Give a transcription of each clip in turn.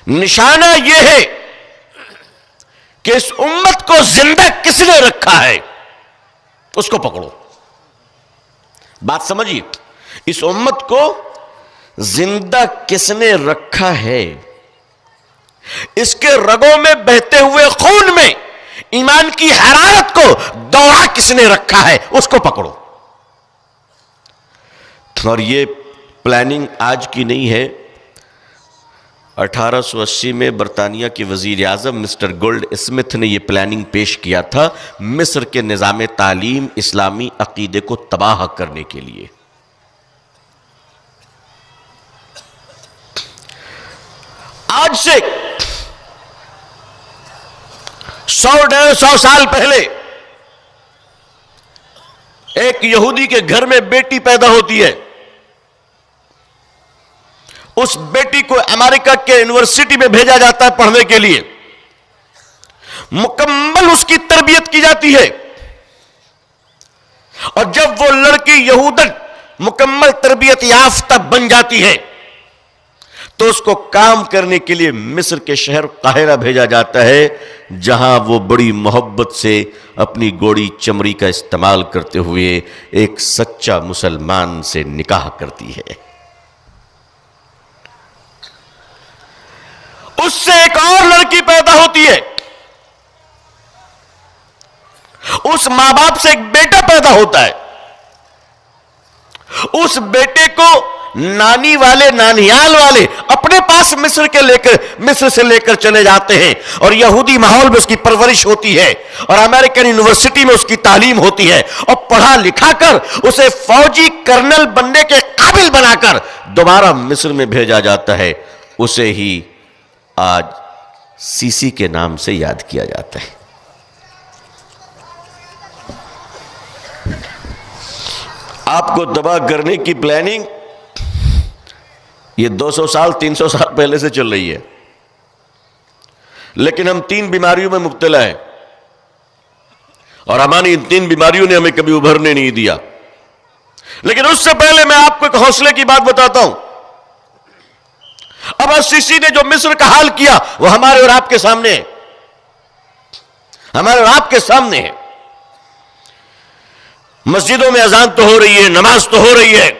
نشانہ یہ ہے کہ اس امت کو زندہ کس نے رکھا ہے، اس کو پکڑو. بات سمجھیے، اس امت کو زندہ کس نے رکھا ہے، اس کے رگوں میں بہتے ہوئے خون میں ایمان کی حرارت کو دوڑا کس نے رکھا ہے، اس کو پکڑو. اور یہ پلاننگ آج کی نہیں ہے. 1880 میں برطانیہ کے وزیر اعظم مسٹر گولڈ اسمتھ نے یہ پلاننگ پیش کیا تھا مصر کے نظام تعلیم اسلامی عقیدے کو تباہ کرنے کے لیے. آج سے 100-150 سال پہلے ایک یہودی کے گھر میں بیٹی پیدا ہوتی ہے. اس بیٹی کو امریکہ کے یونیورسٹی میں بھیجا جاتا ہے پڑھنے کے لیے. مکمل اس کی تربیت کی جاتی ہے، اور جب وہ لڑکی یہودن مکمل تربیت یافتہ بن جاتی ہے تو اس کو کام کرنے کے لیے مصر کے شہر قاہرہ بھیجا جاتا ہے، جہاں وہ بڑی محبت سے اپنی گوڑی چمڑی کا استعمال کرتے ہوئے ایک سچا مسلمان سے نکاح کرتی ہے. اس سے ایک اور لڑکی پیدا ہوتی ہے، اس ماں باپ سے ایک بیٹا پیدا ہوتا ہے. اس بیٹے کو نانی والے نانیال والے اپنے پاس مصر سے لے کر چلے جاتے ہیں، اور یہودی ماحول میں اس کی پرورش ہوتی ہے، اور امریکن یونیورسٹی میں اس کی تعلیم ہوتی ہے، اور پڑھا لکھا کر اسے فوجی کرنل بننے کے قابل بنا کر دوبارہ مصر میں بھیجا جاتا ہے. اسے ہی آج سیسی کے نام سے یاد کیا جاتا ہے. آپ کو تباہ کرنے کی پلاننگ یہ 200 سال 300 سال پہلے سے چل رہی ہے، لیکن ہم 3 بیماریوں میں مبتلا ہیں، اور ہماری ان 3 بیماریوں نے ہمیں کبھی ابھرنے نہیں دیا. لیکن اس سے پہلے میں آپ کو ایک حوصلے کی بات بتاتا ہوں. اب السیسی نے جو مصر کا حال کیا وہ ہمارے اور آپ کے سامنے ہے، ہمارے اور آپ کے سامنے ہے. مسجدوں میں اذان تو ہو رہی ہے، نماز تو ہو رہی ہے،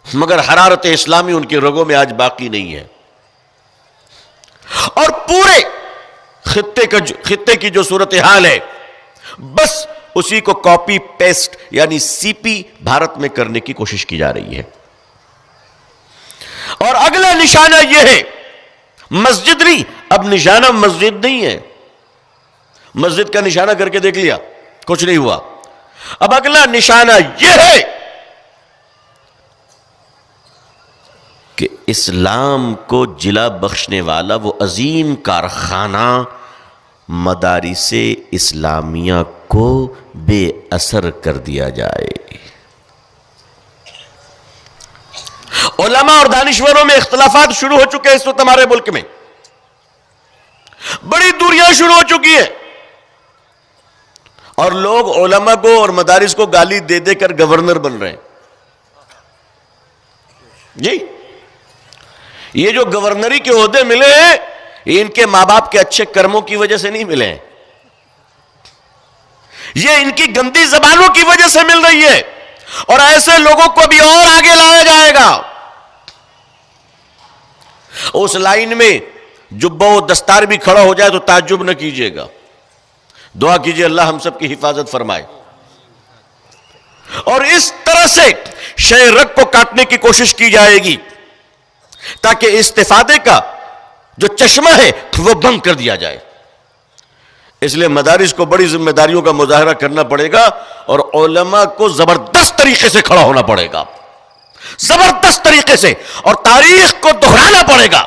مگر حرارت اسلامی ان کے رگوں میں آج باقی نہیں ہے. اور پورے خطے کی جو صورتحال ہے، بس اسی کو کاپی پیسٹ یعنی سی پی بھارت میں کرنے کی کوشش کی جا رہی ہے. اور اگلا نشانہ یہ ہے، مسجد نہیں، اب نشانہ مسجد نہیں ہے. مسجد کا نشانہ کر کے دیکھ لیا، کچھ نہیں ہوا. اب اگلا نشانہ یہ ہے کہ اسلام کو جلا بخشنے والا وہ عظیم کارخانہ مدارس اسلامیہ کو بے اثر کر دیا جائے. علماء اور دانشوروں میں اختلافات شروع ہو چکے ہیں اس وقت ہمارے ملک میں، بڑی دوریاں شروع ہو چکی ہیں، اور لوگ علماء کو اور مدارس کو گالی دے دے کر گورنر بن رہے ہیں. جی، یہ جو گورنری کے عہدے ملے ہیں یہ ان کے ماں باپ کے اچھے کرموں کی وجہ سے نہیں ملے ہیں، یہ ان کی گندی زبانوں کی وجہ سے مل رہی ہے. اور ایسے لوگوں کو بھی اور آگے لایا جائے گا. اس لائن میں جبہ و دستار بھی کھڑا ہو جائے تو تعجب نہ کیجیے گا، دعا کیجیے اللہ ہم سب کی حفاظت فرمائے. اور اس طرح سے شے رگ کو کاٹنے کی کوشش کی جائے گی تاکہ استفادے کا جو چشمہ ہے وہ بند کر دیا جائے. اس لیے مدارس کو بڑی ذمہ داریوں کا مظاہرہ کرنا پڑے گا، اور علماء کو زبردست طریقے سے کھڑا ہونا پڑے گا، زبردست طریقے سے، اور تاریخ کو دہرانا پڑے گا.